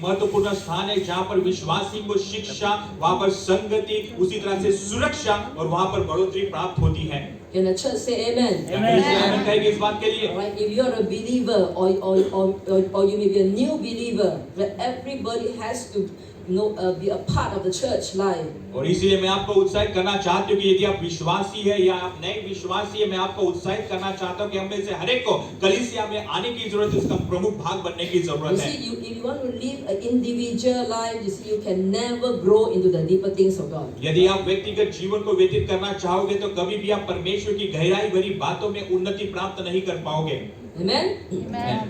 महत्वपूर्ण स्थान है जहाँ पर विश्वासी को शिक्षा, वहाँ पर संगति, उसी तरह से सुरक्षा और वहाँ पर बढ़ोतरी प्राप्त होती है। In the church, say amen. आमीन कहेंगे इस बात के लिए। Alright, if you are a believer or you may be a new believer, that everybody has to be a part of the church life. और इसीलिए मैं आपको उत्साहित करना चाहती हूँ कि यदि आप विश्वासी है या आप नए विश्वासी है, मैं आपको उत्साहित करना चाहता हूँ कि हम में से हर एक को कलीसिया में आने की जरूरत है, उसका प्रमुख भाग बनने की जरूरत है। You see, if you want to live an individual life, you see, you can never grow into the deeper things of God. यदि आप व्यक्तिगत जीवन को व्यतीत करना चाहोगे तो कभी भी आप परमेश्वर की गहराई भरी बातों में उन्नति प्राप्त नहीं कर पाओगे। Amen? Amen.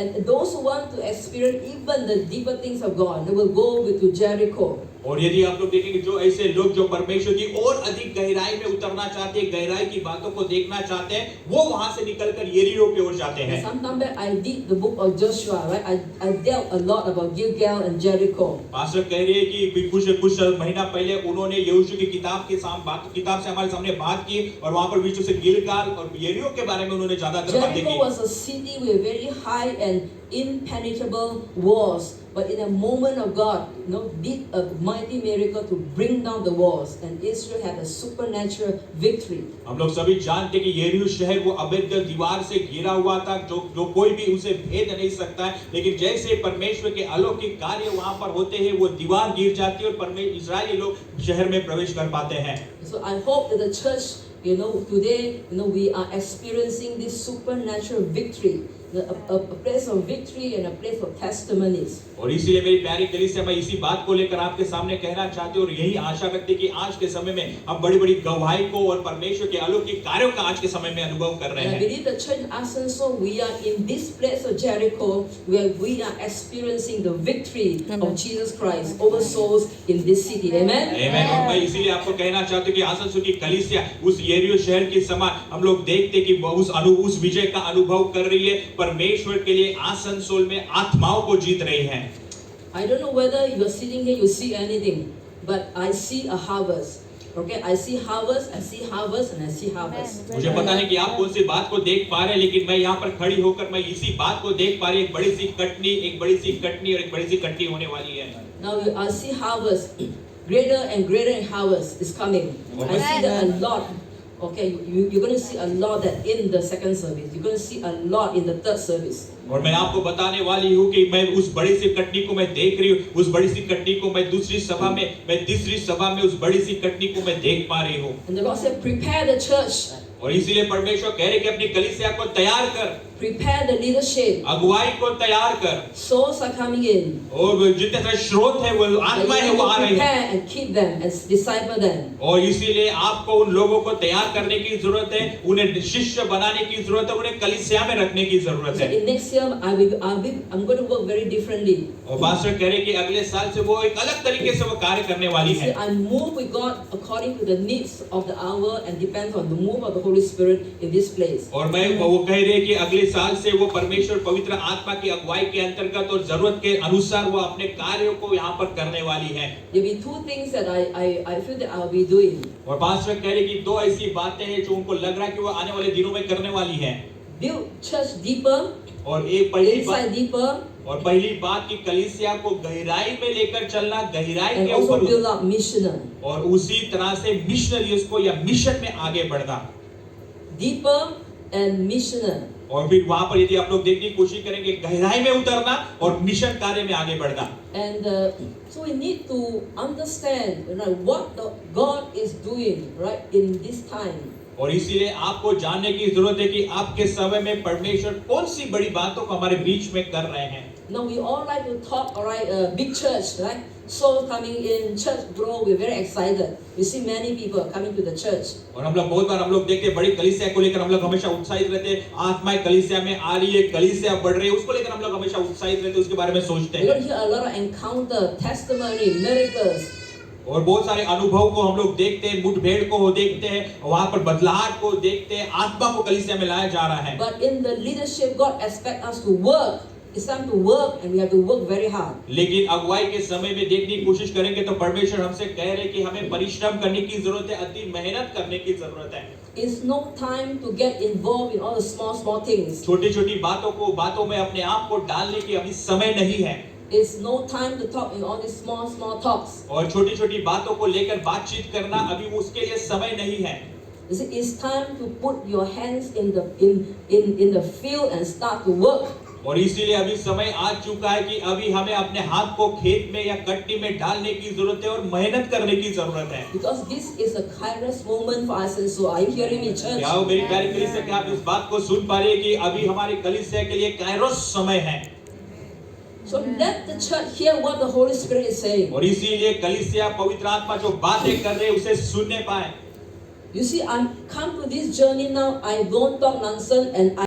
And those who want to experience even the deeper things of God, they will go to Jericho. और यदि आप लोग देखेंगे जो ऐसे लोग जो परमेश्वर की और अधिक गहराई में उतरना चाहते हैं, गहराई की बातों को देखना चाहते हैं, वो वहां से निकलकर यरीहो की ओर जाते हैं। Sometime back I did the book of Joshua, right? I dealt a lot about Gilgal and Jericho. Pastor कह रहे हैं कि कुछ महीना पहले उन्होंने यहोशू की किताब से हमारे सामने बात की और वहां पर बीच से गिलगाल और यरीहो के बारे में उन्होंने ज्यादातर बातें की। Jericho was a city with very high and impenetrable walls. But in a moment of God, did a mighty miracle to bring down the walls, and Israel had a supernatural victory. हम लोग सभी जानते कि यरीहो शहर वो अभेद्य दीवार से घिरा हुआ था, जो कोई भी उसे भेद नहीं सकता है। लेकिन जैसे परमेश्वर के अलौकिक कार्य वहां पर होते हैं, वो दीवार गिर जाती है और इस्राएली लोग शहर में प्रवेश कर पाते हैं। So I hope that the church, today, we are experiencing this supernatural victory. A place of victory and a place of testimonies. और इसीलिए मेरी प्यारी कलीसिया मैं इसी बात को लेकर आपके सामने कहना चाहती हूँ और यही आशा रखते कि आज के समय में हम बड़ी-बड़ी गवाही को और परमेश्वर के अलौकिक कार्यों का आज के समय में अनुभव कर रहे हैं। I believe the church in Asansol, we are in this place of Jericho where we are experiencing the victory of Jesus Christ over souls in this city. Amen. Amen. और मैं इसीलिए आपको कहना चाहती हूँ कि आसनसोल की कलीसिया उस यरीहो शहर के समान हम लोग देखते कि उस विजय का अनुभव कर रही है, परमेश्वर के लिए आसनसोल में आत्माओं को जीत रही है। I don't know whether you are sitting here, you see anything, but I see a harvest. Okay, I see harvest, I see harvest, and I see harvest. मुझे पता नहीं कि आप कौन सी बात को देख पा रहे हैं, लेकिन मैं यहाँ पर खड़ी होकर मैं इसी बात को देख पा रही हूँ, एक बड़ी सी कटनी और एक बड़ी सी कटनी होने वाली है। Now I see harvest, greater and greater harvest is coming. I see that a lot. Okay, you're going to see a lot that in the second service. You're going to see a lot in the third service. और मैं आपको बताने वाली हूँ कि मैं उस बड़ी सी कटनी को मैं देख रही हूँ, उस बड़ी सी कटनी को मैं तीसरी सभा में उस बड़ी सी कटनी को मैं देख पा रही हूँ। And the Lord said, prepare the church. और इसीलिए परमेश्वर कह रहे कि अपनी कलीसिया को तैयार कर, prepare the leadership. अगुवाई को तैयार कर। Souls are coming in. और जितने सारे स्रोत है, वो आत्माएं हैं, वो आ रही हैं। Prepare and keep them and disciple them. और इसीलिए आपको उन लोगों को तैयार करने की जरूरत है, उन्हें शिष्य बनाने की जरूरत है, उन्हें कलीसिया में रखने की जरूरत है। So in next year, I'm going to work very differently. और पास्टर कह रहे कि अगले साल से वो एक अलग तरीके से वो कार्य करने वाली है। I move with God according to the needs of the hour and depends on the move of the Holy Spirit in this place. और मैं वो कह रहे कि अगले साल से वो परमेश्वर पवित्र आत्मा की अगुवाई के अंतर्गत और जरूरत के अनुसार वो अपने कार्यों को यहाँ पर करने वाली है। There will be two things that I feel that I'll be doing. और पास्टर कह रहे कि दो ऐसी बातें हैं जो उनको लग रहा है कि वो आने वाले दिनों में करने वाली है। Build church deeper. और एक पहली बात deeper. और पहली बात की कलीसिया को गहराई में लेकर चलना, गहराई के ऊपर, और build up missionary. और उसी तरह से मिशनरीज को या मिशन में आगे बढ़ना। Deeper and missionary. और फिर वहां पर यदि आप लोग देखने की कोशिश करेंगे, गहराई में उतरना और मिशन कार्य में आगे बढ़ना। And so we need to understand, what God is doing right in this time. और इसीलिए आपको जानने की जरूरत है कि आपके समय में परमेश्वर कौन सी बड़ी बातों को हमारे बीच में कर रहे हैं। Now we all like to talk, big church, right? Souls coming in, church grow, we're very excited. We see many people coming to the church. और हम लोग बहुत बार हम लोग देखते हैं बड़ी कलीसिया को लेकर हम लोग हमेशा उत्साहित रहते हैं, आत्माएं कलीसिया में आ रही है, कलीसिया बढ़ रही है, उसको लेकर हम लोग हमेशा उत्साहित रहते हैं, उसके बारे में सोचते हैं। We hear a lot of encounter, testimony, miracles. और बहुत सारे अनुभव को हम लोग देखते हैं, मुठभेड़ को देखते हैं, वहां पर बदलाव को देखते हैं, आत्मा को कलीसिया में लाया जा रहा है। But in the leadership, God expects us to work. It's time to work, and we have to work very hard. लेकिन अगुवाई के समय में देखने की कोशिश करेंगे तो परमेश्वर हमसे कह रहे हैं कि हमें परिश्रम करने की जरूरत है, अति मेहनत करने की जरूरत है। It's no time to get involved in all the small things. छोटी-छोटी बातों में अपने आप को डालने की अभी समय नहीं है। It's no time to talk in all these small talks. और छोटी छोटी बातों को लेकर बातचीत करना अभी वो उसके लिए समय नहीं है। You see, it's time to put your hands in the field and start to work. और इसीलिए अभी समय आ चुका है कि अभी हमें अपने हाथ को खेत में या कट्टी में डालने की जरूरत है और मेहनत करने की जरूरत है। Because this is a kairos moment for us, and so are you hearing me, church? क्या मेरी प्यारी कलीसिया क्या आप इस बात को सुन पा रहे हैं कि अभी हमारी कलीसिया के लिए काइरोस समय है। So let the church hear what the Holy Spirit is saying. और इसीलिए कलीसिया पवित्र आत्मा जो बातें कर रहे हैं उसे सुनने पाए। You see, I'm come to this journey now. I don't talk nonsense and